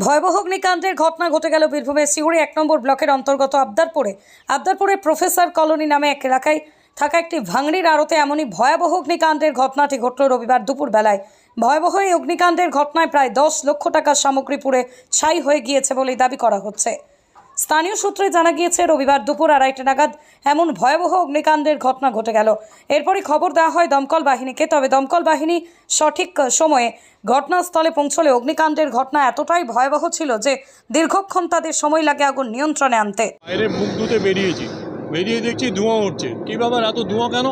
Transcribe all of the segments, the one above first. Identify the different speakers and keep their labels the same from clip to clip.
Speaker 1: ভয়াবহ অগ্নিকাণ্ডের ঘটনা ঘটে গেল বীরভূমের সিউড়ি 1 নম্বর ব্লকের অন্তর্গত আবদারপুরে প্রফেসর কলোনি নামে এক এলাকায় থাকা একটি ভাঙড়ির আড়তে এমনই ভয়াবহ অগ্নিকাণ্ডের ঘটনাটি ঘটল রবিবার দুপুর বেলায়। ভয়াবহ এই অগ্নিকাণ্ডের ঘটনায় প্রায় 10 লক্ষ টাকার সামগ্রী পুড়ে ছাই হয়ে গিয়েছে বলে দাবি করা হচ্ছে। স্থানীয় সূত্রে জানা গিয়েছে রবিবার দুপুর 2:30 নাগাদ এমন ভয়াবহ অগ্নিকাণ্ডের ঘটনা ঘটে গেল। এরপরই খবর দেওয়া হয় দমকল বাহিনীকে, তবে দমকল বাহিনী সঠিক সময়ে ঘটনাস্থলে পৌঁছলে অগ্নিকাণ্ডের ঘটনা এতটাই ভয়াবহ ছিল যে দীর্ঘক্ষণ তাদের সময় লাগে আগুন নিয়ন্ত্রণে আনতে।
Speaker 2: বাইরে মুখ ধুতে বেরিয়ে দেখছি ধোঁয়া উঠছে। কী ব্যাপার, এত ধোঁয়া কেন?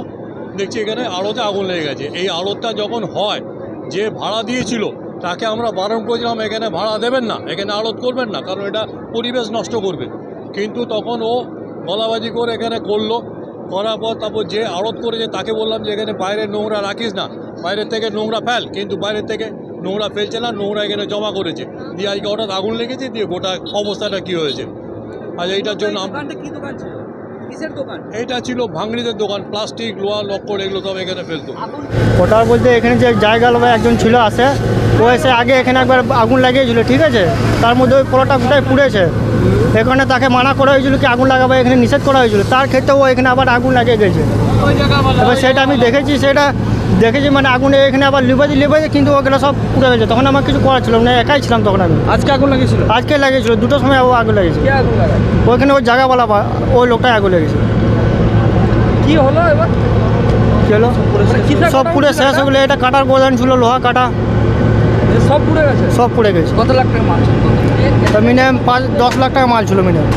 Speaker 2: দেখছি এখানে আড়তে আগুন লেগে গেছে। এই আড়তটা যখন হয়, যে ভাড়া দিয়েছিল তাকে আমরা বারণ করেছিলাম এখানে ভাড়া দেবেন না, এখানে আড়ত করবেন না, কারণ এটা পরিবেশ নষ্ট করবে। কিন্তু তখন ও গলাবাজি করে এখানে করার পর তারপর যে আড়ত করেছে তাকে বললাম যে এখানে বাইরে নোংরা রাখিস না, বাইরের থেকে নোংরা ফেল, কিন্তু বাইরের থেকে নোংরা ফেলছে না, নোংরা এখানে জমা করেছে। দিয়ে আজকে হঠাৎ আগুন লেগেছে, দিয়ে গোটা অবস্থাটা কী হয়েছে। আর এইটার জন্য এইটা ছিল ভাঙড়িদের দোকান, প্লাস্টিক, লোহা, লক্কর এগুলো সব এখানে ফেলতো।
Speaker 3: ওটার বলতে এখানে যে জায়গা লোক একজন ছিল আসে, ও এসে আগে এখানে একবার আগুন লাগিয়েছিল, ঠিক আছে, তার মধ্যে ওই পোড়াটা গোটাই পুড়েছে। এখানে তাকে মানা করা হয়েছিল কি আগুন লাগাবে, এখানে নিষেধ করা হয়েছিল, তার ক্ষেত্রে ও এখানে আবার আগুন লাগিয়ে গেছে। এবার সেটা আমি দেখেছি মানে আগুনে এখানে আবার লিবাজি কিন্তু ওগুলো সব পুড়ে গেছে। তখন আমার কিছু করার ছিল না, একাই ছিলাম তখন আমি।
Speaker 4: আজকে আগুন লাগিয়েছিল?
Speaker 3: আজকে লাগিয়েছিল 2টোর সময় ও আগুন লাগিয়েছিল। ওইখানে ওই জায়গাওয়ালা ওই লোকটাই আগুন লেগেছে।
Speaker 4: কি হলো এবার?
Speaker 3: কি হলো? সব পুড়ে শেষ হয়ে গেলো। এটা কাটার গোদান ছিল, লোহা কাটা,
Speaker 4: সব পুড়ে গেছে?
Speaker 3: সব পুড়ে গেছে।
Speaker 4: কত লাখ টাকা মাল ছিল?
Speaker 3: তো মিনিমাম 5-10 লাখ টাকা মাল ছিল মিনিমাম।